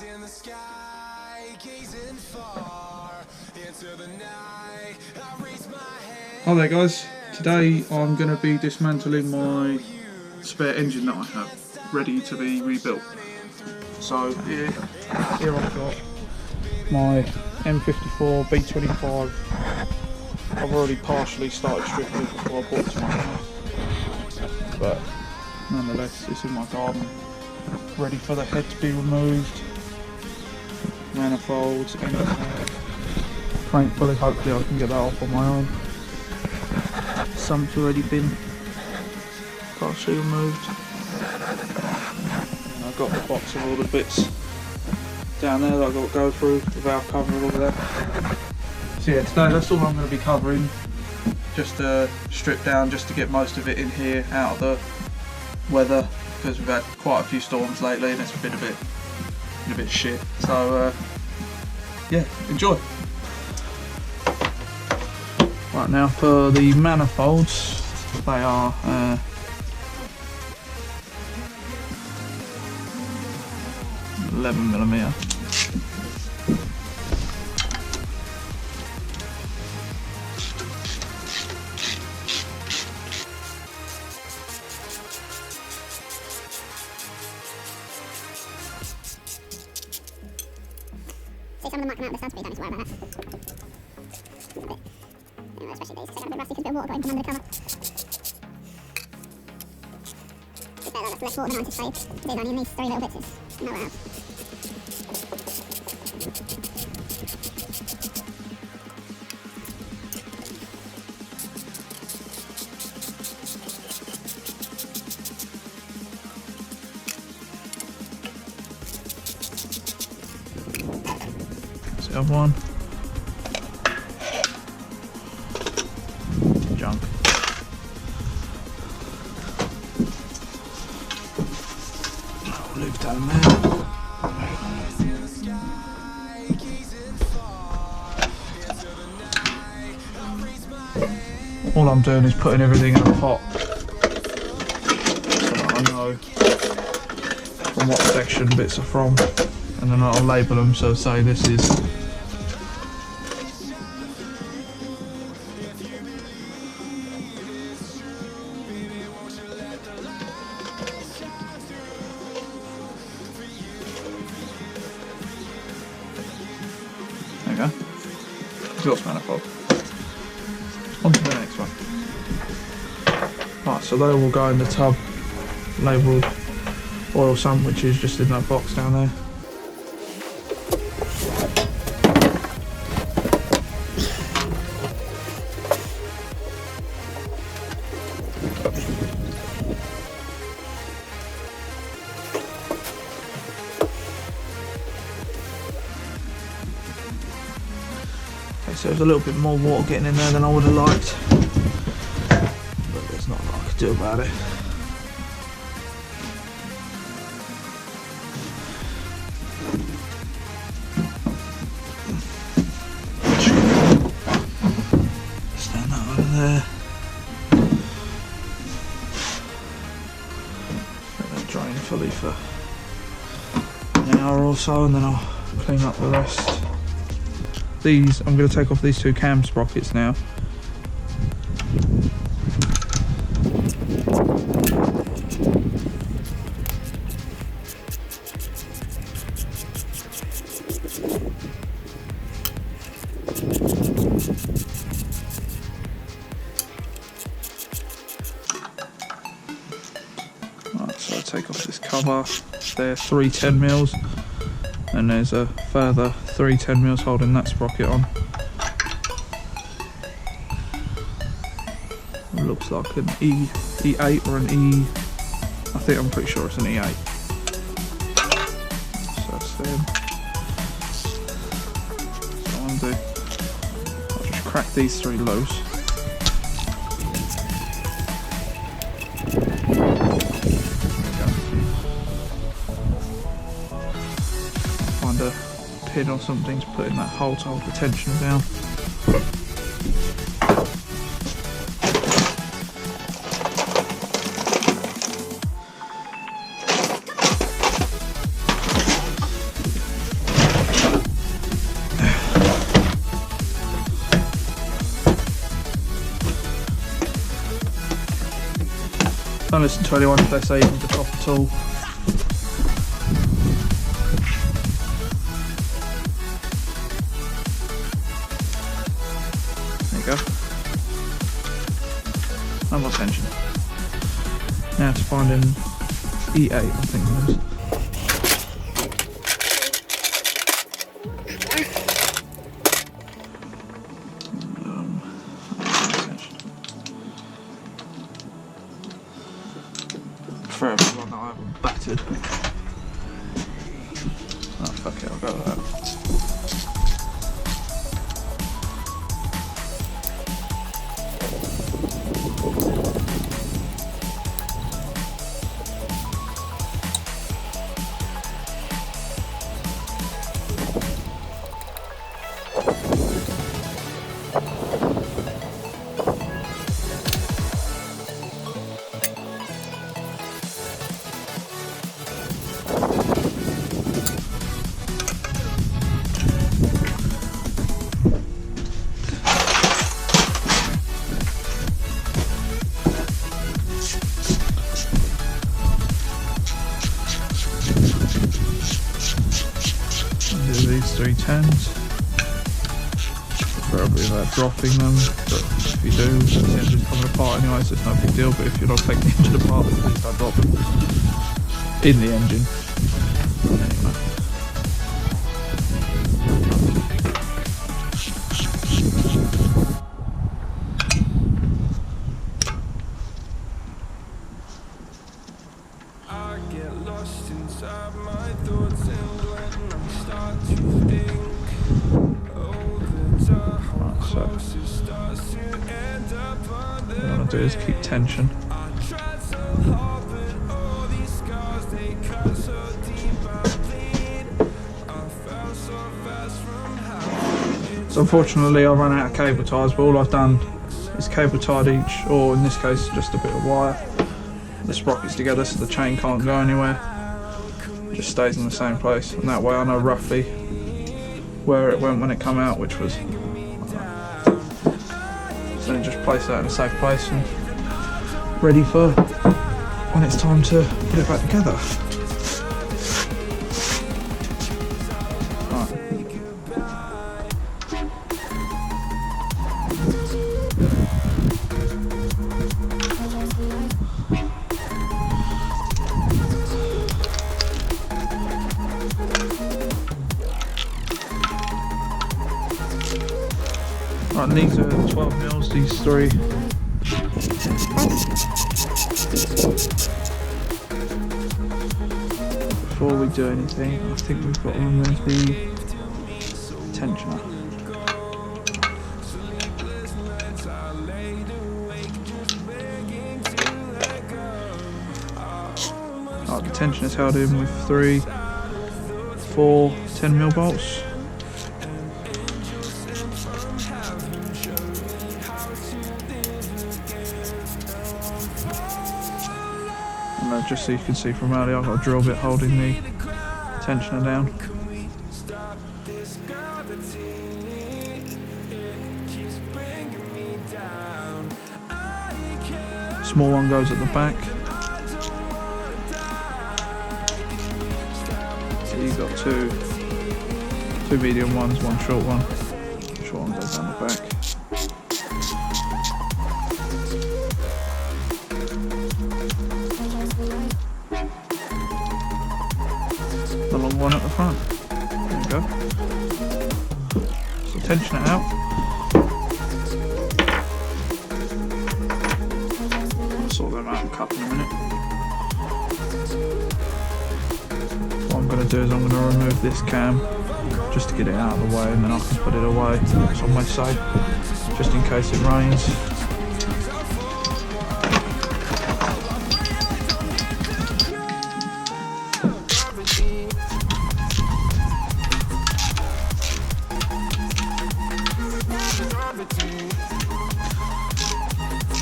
Hi there guys, today I'm going to be dismantling my spare engine that I have ready to be rebuilt. So here I've got my M54 B25. I've already partially started stripping it before I bought it to my house, but nonetheless it's in my garden, ready for the head to be removed, manifolds, thankfully hopefully I can get that off on my own. Some's already been partially removed. And I've got the box of all the bits down there that I've got to go through, the valve cover and all of that. So yeah, today that's all I'm going to be covering, just to strip down, just to get most of it in here out of the weather, because we've had quite a few storms lately and it's been a bit shit. So yeah, enjoy. Right, now for the manifolds, they are 11mm. See, some of them might come out of the studs, but you don't need to worry about that. Especially these, so they're going to be rusty because a bit of water got in from under the cover. Just better that that's less water than I anticipated. It is only in these three little bits, it's nowhere else. That's the other one. Junk. I'll leave down there. All I'm doing is putting everything in a pot so that I know from what section bits are from, and then I'll label them, so say this is exhaust manifold. On to the next one. Right, so they will go in the tub labelled oil sump, which is just in that box down there. So there's a little bit more water getting in there than I would have liked, but there's not a lot I could do about it. Stand that over there. Let that drain fully for an hour or so, and then I'll clean up the rest. These, I'm going to take off these two cam sprockets now. Right, so I'll take off this cover. They're 3 10mm. And there's a further 3 10mm holding that sprocket on. It looks like an E8 or an E. I'm pretty sure it's an E8. So that's them. So I'm going to do, I'll just crack these 3 loose. Find a pin or something to put in that hole to hold the tension down. Don't listen to anyone if they say you need to top a tool. There you go. No more tension. Now to find an E8, I think it is. Preferably one that I haven't battered. Oh fuck it, I'll go with that. These 310s, preferably without dropping them, but if you do, the engine's coming apart anyway, so it's no big deal. But if you're not taking the engine apart, then please don't drop them in the engine. Anyway. I get lost inside my thoughts, and when I start to think, oh, the dark closest starts to end up on the What I want to do is keep tension. I tried so hard, but all these scars, they cut so deep, I bleed. I fell so fast from how. So unfortunately I ran out of cable ties, but all I've done is cable tied each, or in this case just a bit of wire, the sprockets together so the chain can't go anywhere. It just stays in the same place, and that way I know roughly where it went when it come out, which was so then just place that in a safe place and ready for when it's time to put it back together. Right, and these are 12 mils, these three. Before we do anything, I think we've got to remove the tensioner. Right, the tensioner's held in with 3, 4 10mm bolts. And just so you can see from earlier, I've got a drill bit holding the tensioner down. Small one goes at the back. So you've got two medium ones, one short one. The short one goes down the back. The long one at the front. There we go. So tension it out. I'll sort them out and cut in a minute. What I'm going to do is I'm going to remove this cam just to get it out of the way, and then I can put it away somewhere safe, just in case it rains.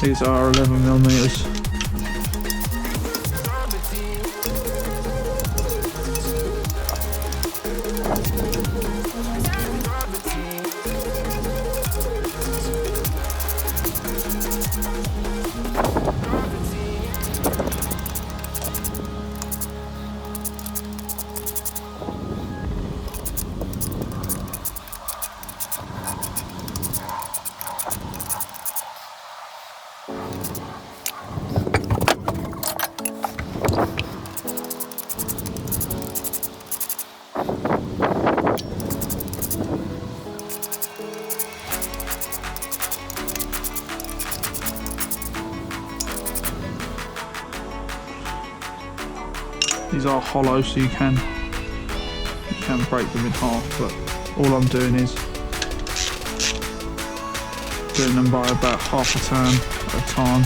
These are 11mm. These are hollow, so you can break them in half, but all I'm doing is doing them by about half a turn at a time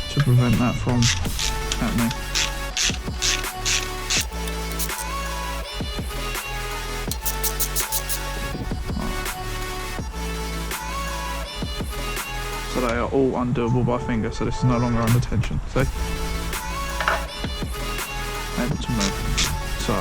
to prevent that from happening. So they are all undoable by finger, so this is no longer under tension. See? Able to move. So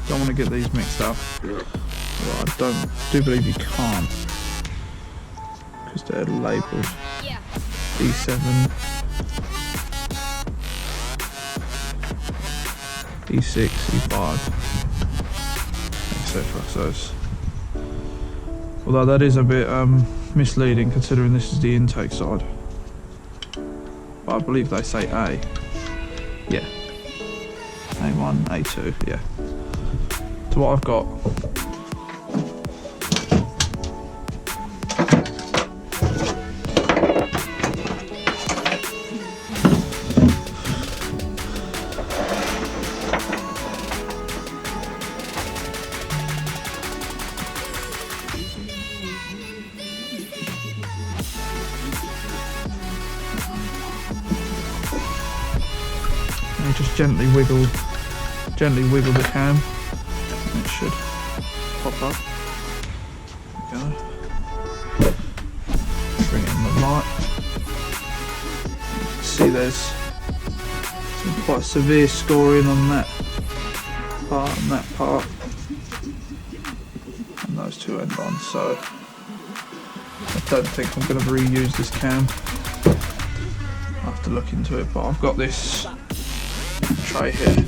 don't want to get these mixed up. Well, I do believe you can't, because they're labelled E7, E6, E5, etc. So it's, although that is a bit misleading considering this is the intake side. But I believe they say A. Yeah. A1, A2, yeah. So what I've got and just gently wiggle the cam. It should pop up. There we go. Bring in the light. You can see there's some quite severe scoring on that part and that part, and those two end ons. So I don't think I'm going to reuse this cam. I'll have to look into it, but I've got this tray here.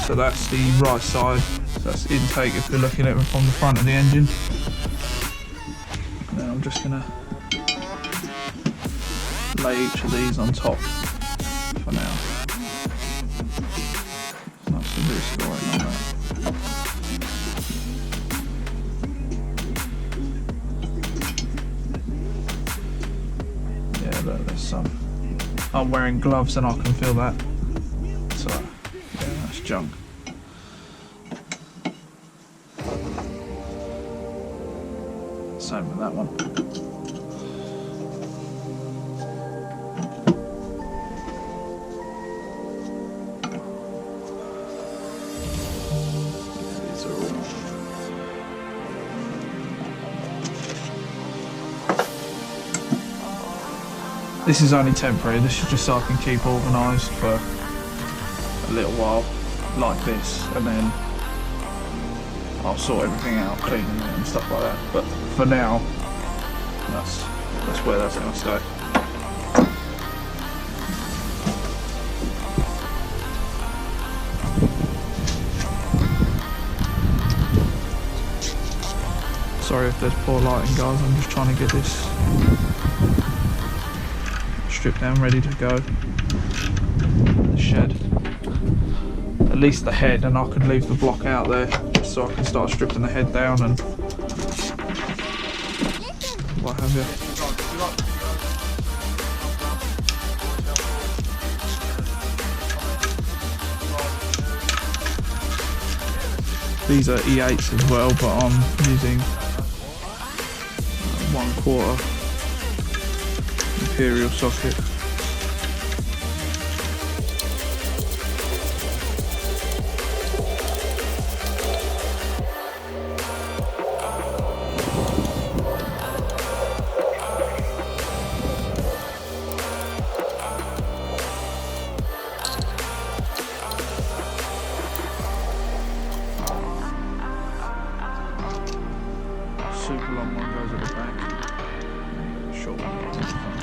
So that's the right side, so that's intake if we're looking at it from the front of the engine. And then I'm just going to lay each of these on top for now. Not severe scoring on that. Yeah, look, there's some. I'm wearing gloves and I can feel that. So, yeah, that's junk. Same with that one. These are all. This is only temporary. This is just so I can keep organised for a little while, like this, and then I'll sort everything out, cleaning it and stuff like that. But for now, that's where that's going to stay. Sorry if there's poor lighting, guys. I'm just trying to get this stripped down, ready to go. The shed. At least the head, and I could leave the block out there just so I can start stripping the head down and what have you. These are E8s as well, but I'm using 1/4 imperial socket. Super long one goes at the back, short one goes at the front.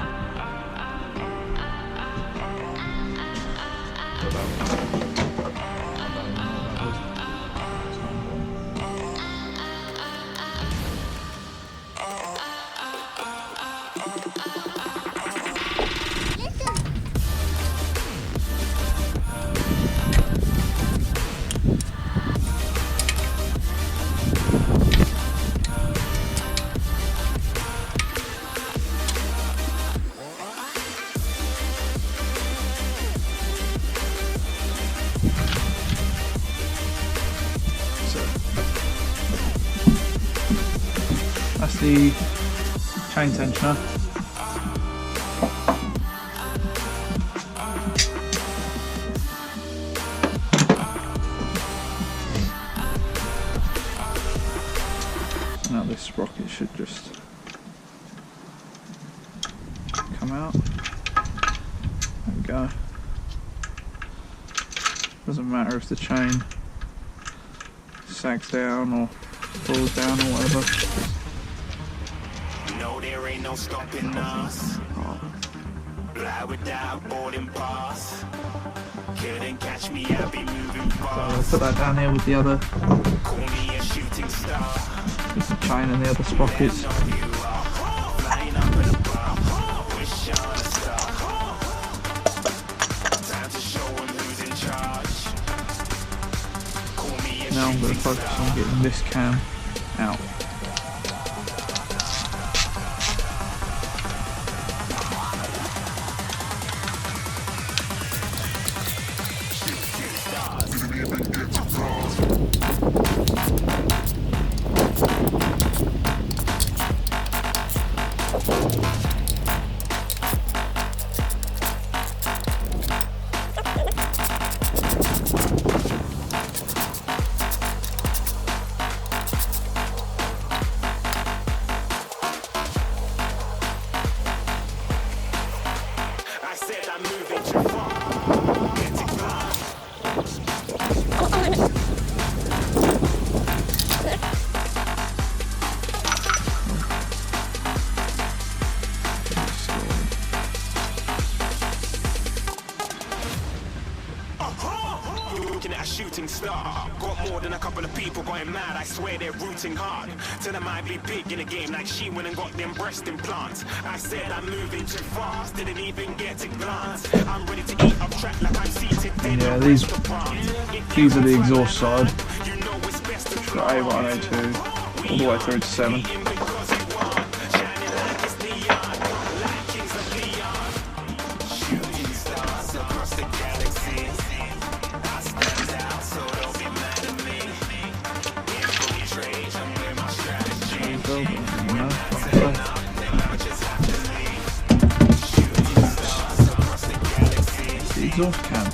But that one, I don't even know what that was. the chain tensioner. Now this sprocket should just come out. There we go. Doesn't matter if the chain sags down or falls down or whatever. No, there ain't no stopping us. Fly without boarding pass. Couldn't catch me, I'll be moving So I'll fast. put that down here with the other, Call me a shooting star. with the chain and the other sprockets. Flying up in a bar. Wish on a star. Time to show 'em who's in charge. Call me a Now I'm going to focus on getting this cam out. I said I'm moving too far. Get to glass. Looking at a shooting star. Got more than a couple of people going mad. I swear they're rooting hard. Tell them I'd be big in the game like she went and got them breast implants. I said I'm moving too fast. Didn't even get to glance. I'm ready to eat up track like I'm seated. Yeah, these are the exhaust side. Got A1, A2, all the way through to 7. The exhaust cam.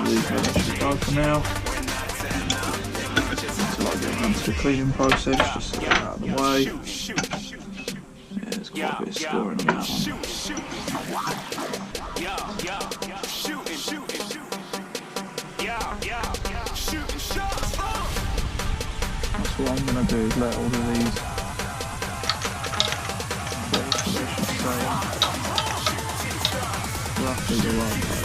Leave that should go for now. Until I get around to the cleaning process, just to get it out of the way. Yeah, there's quite a bit of scoring on that one. That's what I'm going to do, is let all of these roughly the right way.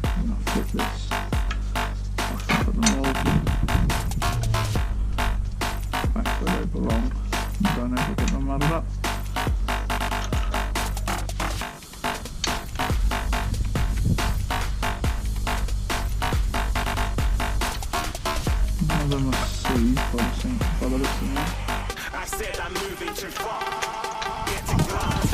I'm going to flip this. I can put them all back where they belong. Don't ever get them muddled up. None of them are C by the looks of them. I said I'm moving too far. Get to glass.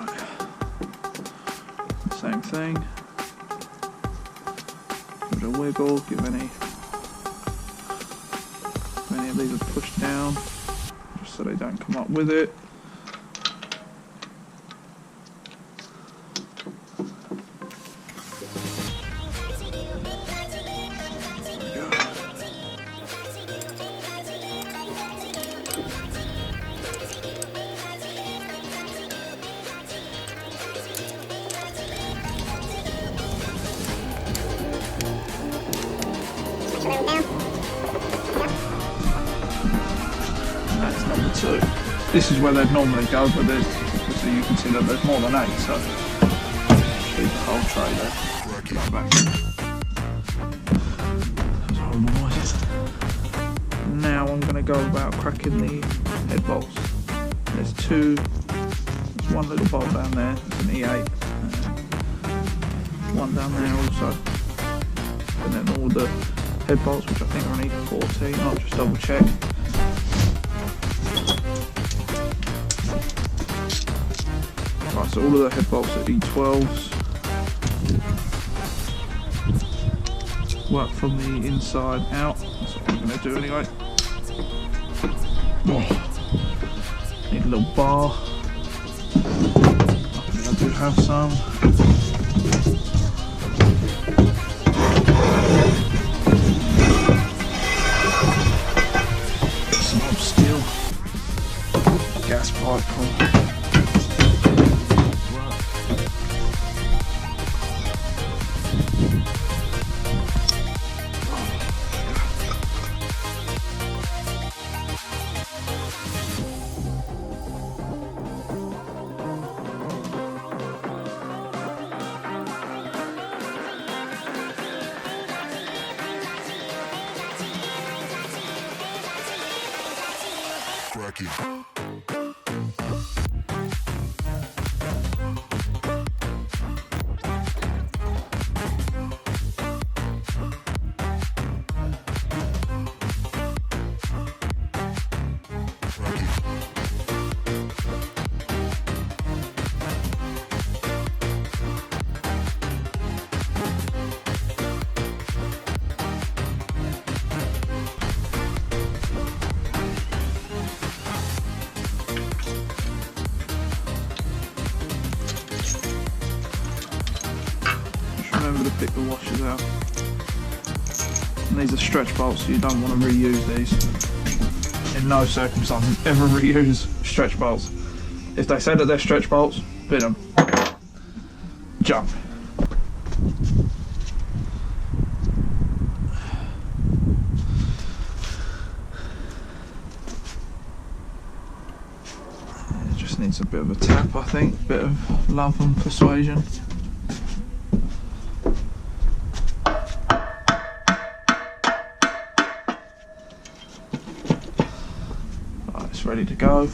Okay. Same thing. Give it a wiggle, give any of these are pushed down, just so they don't come up with it. There we go. That's number 2. This is where they'd normally go, but there's, obviously you can see that there's more than 8, so leave the whole tray there. put that back. Those horrible noises. Now I'm going to go about cracking the head bolts. There's one little bolt down there, it's an E8. One down there also. And then all the head bolts, which I think are an E14. I'll just double check. Right, so all of the head bolts are E12s. Work from the inside out. That's what I'm going to do anyway. Oh, need a little bar. I think I do have some. Some old steel gas pipe from. Crack it. Remember to pick the washers out. And these are stretch bolts, so you don't want to reuse these. In no circumstances ever reuse stretch bolts. If they say that they're stretch bolts, bin them. Jump. It just needs a bit of a tap, I think. A bit of love and persuasion. Ready to go.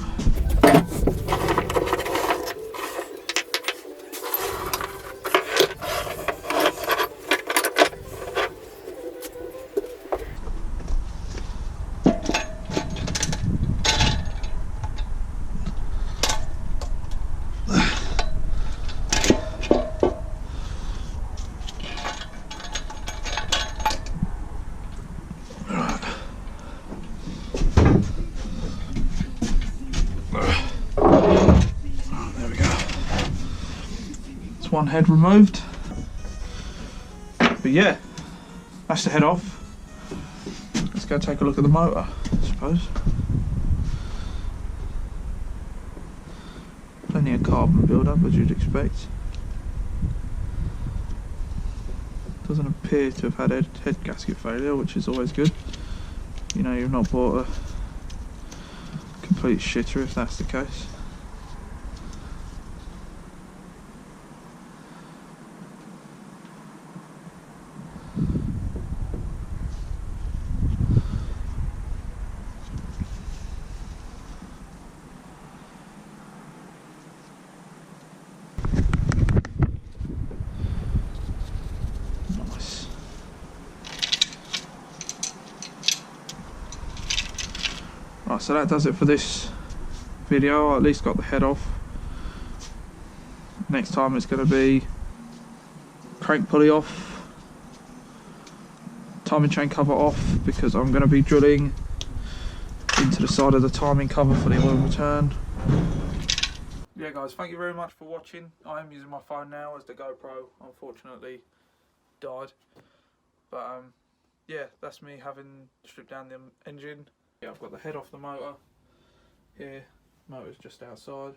One head removed, but yeah, that's the head off. Let's go take a look at the motor, I suppose. Plenty of carbon build-up, as you'd expect. Doesn't appear to have had head gasket failure, which is always good. You know, you've not bought a complete shitter if that's the case. Right, so that does it for this video. I at least got the head off. Next time it's going to be crank pulley off, timing chain cover off, because I'm going to be drilling into the side of the timing cover for the oil return. Yeah guys, thank you very much for watching. I am using my phone now as the GoPro unfortunately died. But yeah, that's me having stripped down the engine. Yeah, I've got the head off the motor here, motor's just outside.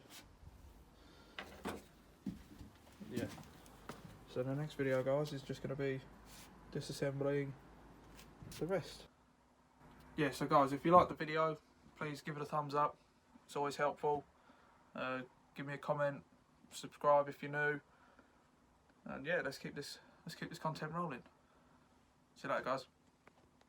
Yeah, so the next video guys is just going to be disassembling the rest. Yeah, so guys, if you like the video, please give it a thumbs up, it's always helpful. Give me a comment, subscribe if you're new, and yeah, let's keep this let's keep this content rolling. See you later, guys.